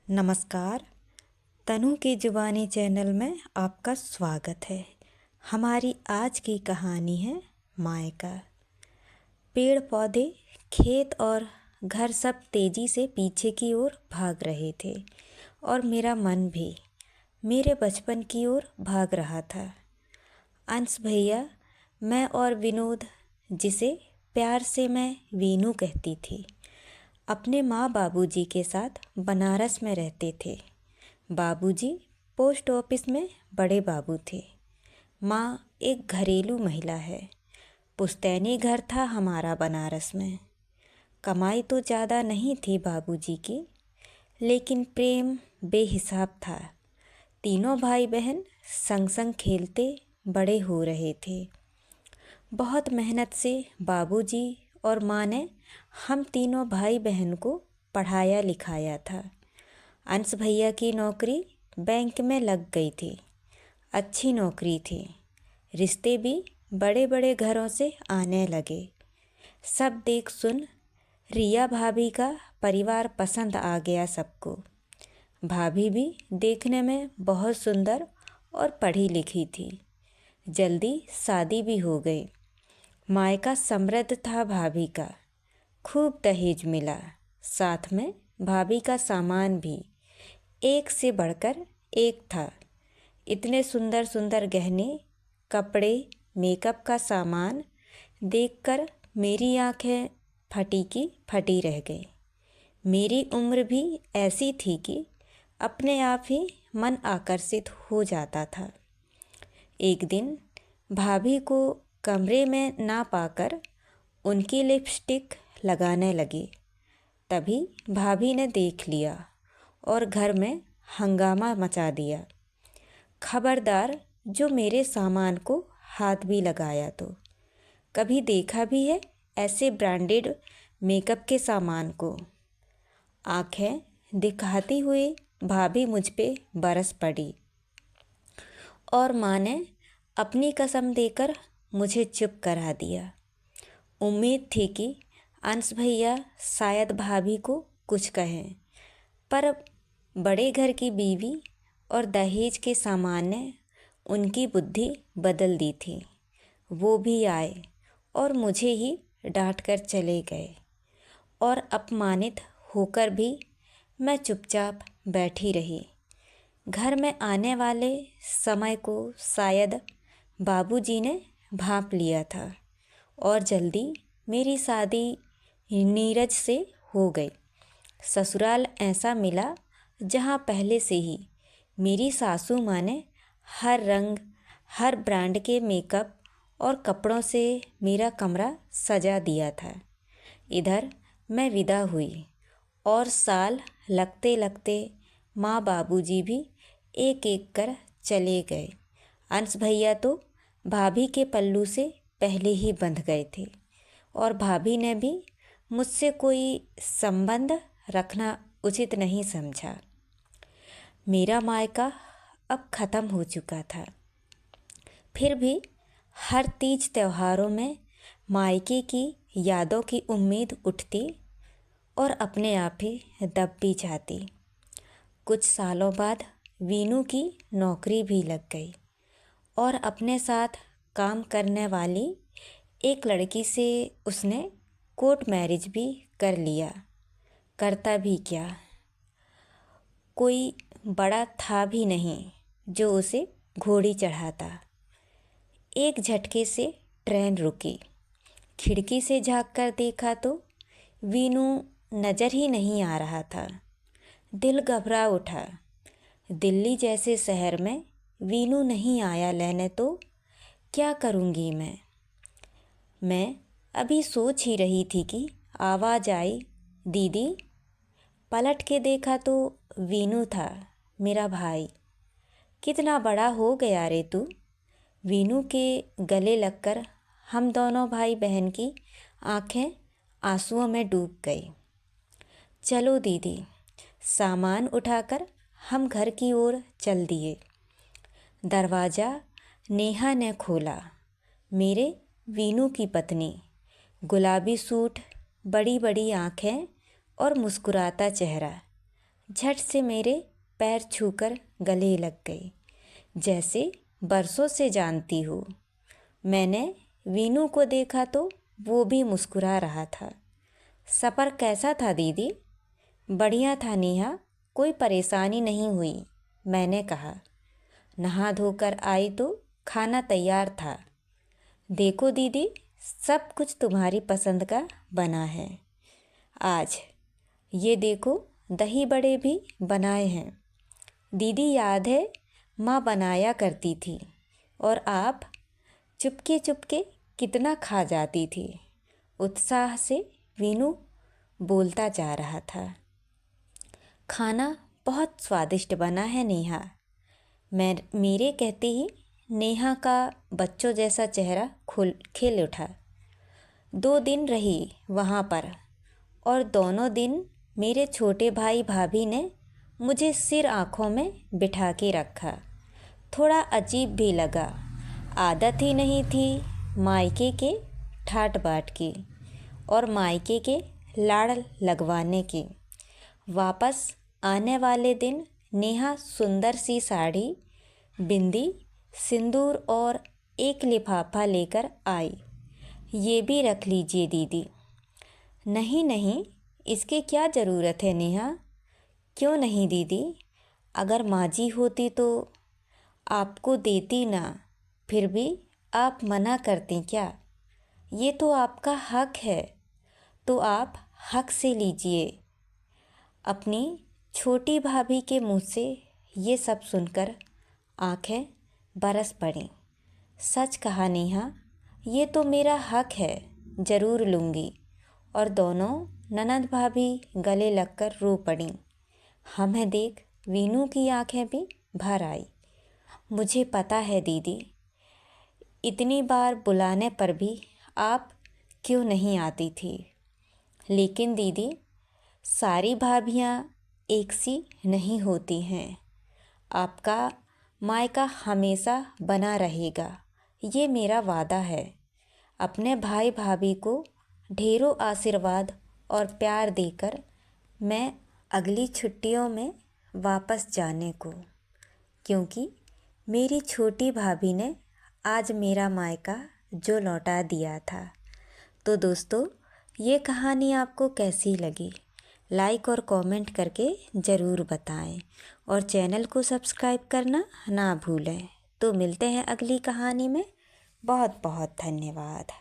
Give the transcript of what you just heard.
नमस्कार। तनु की जुबानी चैनल में आपका स्वागत है। हमारी आज की कहानी है मायका। पेड़ पौधे, खेत और घर सब तेजी से पीछे की ओर भाग रहे थे और मेरा मन भी मेरे बचपन की ओर भाग रहा था। अंश भैया, मैं और विनोद, जिसे प्यार से मैं वीनू कहती थी, अपने माँ बाबूजी के साथ बनारस में रहते थे। बाबूजी पोस्ट ऑफिस में बड़े बाबू थे। माँ एक घरेलू महिला है। पुश्तैनी घर था हमारा बनारस में। कमाई तो ज़्यादा नहीं थी बाबूजी की, लेकिन प्रेम बेहिसाब था। तीनों भाई बहन संग संग खेलते बड़े हो रहे थे। बहुत मेहनत से बाबूजी और माँ ने हम तीनों भाई बहन को पढ़ाया लिखाया था। अंश भैया की नौकरी बैंक में लग गई थी। अच्छी नौकरी थी। रिश्ते भी बड़े बड़े घरों से आने लगे। सब देख सुन रिया भाभी का परिवार पसंद आ गया सबको। भाभी भी देखने में बहुत सुंदर और पढ़ी लिखी थी। जल्दी शादी भी हो गई। मायका समृद्ध था भाभी का। खूब दहेज मिला। साथ में भाभी का सामान भी एक से बढ़कर एक था। इतने सुंदर सुंदर गहने, कपड़े, मेकअप का सामान देखकर मेरी आंखें फटी की फटी रह गई। मेरी उम्र भी ऐसी थी कि अपने आप ही मन आकर्षित हो जाता था। एक दिन भाभी को कमरे में ना पाकर उनकी लिपस्टिक लगाने लगी। तभी भाभी ने देख लिया और घर में हंगामा मचा दिया। खबरदार, जो मेरे सामान को हाथ भी लगाया तो। कभी देखा भी है ऐसे ब्रांडेड मेकअप के सामान को? आंखें दिखाती हुई भाभी मुझ पे बरस पड़ी और माँ ने अपनी कसम देकर मुझे चुप करा दिया। उम्मीद थी कि अंश भैया शायद भाभी को कुछ कहें, पर बड़े घर की बीवी और दहेज के सामान ने उनकी बुद्धि बदल दी थी। वो भी आए और मुझे ही डांट कर चले गए और अपमानित होकर भी मैं चुपचाप बैठी रही। घर में आने वाले समय को शायद बाबूजी ने भांप लिया था और जल्दी मेरी शादी नीरज से हो गई। ससुराल ऐसा मिला जहाँ पहले से ही मेरी सासू माँ ने हर रंग, हर ब्रांड के मेकअप और कपड़ों से मेरा कमरा सजा दिया था। इधर मैं विदा हुई और साल लगते लगते माँ बाबूजी भी एक एक कर चले गए। अंश भैया तो भाभी के पल्लू से पहले ही बंध गए थे और भाभी ने भी मुझसे कोई संबंध रखना उचित नहीं समझा। मेरा मायका अब ख़त्म हो चुका था। फिर भी हर तीज त्योहारों में मायके की यादों की उम्मीद उठती और अपने आप ही दब भी जाती। कुछ सालों बाद वीनू की नौकरी भी लग गई और अपने साथ काम करने वाली एक लड़की से उसने कोर्ट मैरिज भी कर लिया। करता भी क्या, कोई बड़ा था भी नहीं जो उसे घोड़ी चढ़ाता। एक झटके से ट्रेन रुकी। खिड़की से झांक कर देखा तो वीनू नज़र ही नहीं आ रहा था। दिल घबरा उठा। दिल्ली जैसे शहर में वीनू नहीं आया लेने तो क्या करूँगी मैं अभी सोच ही रही थी कि आवाज़ आई, दीदी। पलट के देखा तो वीनू था, मेरा भाई। कितना बड़ा हो गया रे तू। वीनू के गले लगकर हम दोनों भाई बहन की आंखें आंसुओं में डूब गई। चलो दीदी। सामान उठाकर हम घर की ओर चल दिए। दरवाज़ा नेहा ने खोला। मेरे वीनू की पत्नी, गुलाबी सूट, बड़ी बड़ी आँखें और मुस्कुराता चेहरा। झट से मेरे पैर छूकर गले लग गई, जैसे बरसों से जानती हो। मैंने वीनू को देखा तो वो भी मुस्कुरा रहा था। सफ़र कैसा था दीदी? बढ़िया था नेहा, कोई परेशानी नहीं हुई, मैंने कहा। नहा धोकर आई तो खाना तैयार था। देखो दीदी, सब कुछ तुम्हारी पसंद का बना है आज। ये देखो, दही बड़े भी बनाए हैं। दीदी याद है, माँ बनाया करती थी और आप चुपके चुपके कितना खा जाती थी। उत्साह से वीनू बोलता जा रहा था। खाना बहुत स्वादिष्ट बना है नेहा। मेरे कहते ही नेहा का बच्चों जैसा चेहरा खिल उठा। 2 दिन रही वहाँ पर और दोनों दिन मेरे छोटे भाई भाभी ने मुझे सिर आँखों में बिठा के रखा। थोड़ा अजीब भी लगा, आदत ही नहीं थी मायके के ठाट बाट की और मायके के लाड़ लगवाने की। वापस आने वाले दिन नेहा सुंदर सी साड़ी, बिंदी, सिंदूर और एक लिफाफा लेकर आई। ये भी रख लीजिए दीदी। नहीं नहीं, इसकी क्या ज़रूरत है नेहा? क्यों नहीं दीदी? अगर माँ जी होती तो आपको देती ना, फिर भी आप मना करती क्या? ये तो आपका हक है, तो आप हक से लीजिए। अपनी छोटी भाभी के मुँह से ये सब सुनकर आंखें बरस पड़ीं। सच कहा नेहा, ये तो मेरा हक है, ज़रूर लूँगी। और दोनों ननद भाभी गले लगकर रो पड़ीं। हमें देख वीनू की आंखें भी भर आई। मुझे पता है दीदी, इतनी बार बुलाने पर भी आप क्यों नहीं आती थी। लेकिन दीदी, सारी भाभियाँ एक सी नहीं होती हैं। आपका मायका हमेशा बना रहेगा, ये मेरा वादा है। अपने भाई भाभी को ढेरों आशीर्वाद और प्यार देकर मैं अगली छुट्टियों में वापस जाने को, क्योंकि मेरी छोटी भाभी ने आज मेरा मायका जो लौटा दिया था। तो दोस्तों, ये कहानी आपको कैसी लगी? लाइक और कमेंट करके ज़रूर बताएं और चैनल को सब्सक्राइब करना ना भूलें। तो मिलते हैं अगली कहानी में। बहुत बहुत धन्यवाद।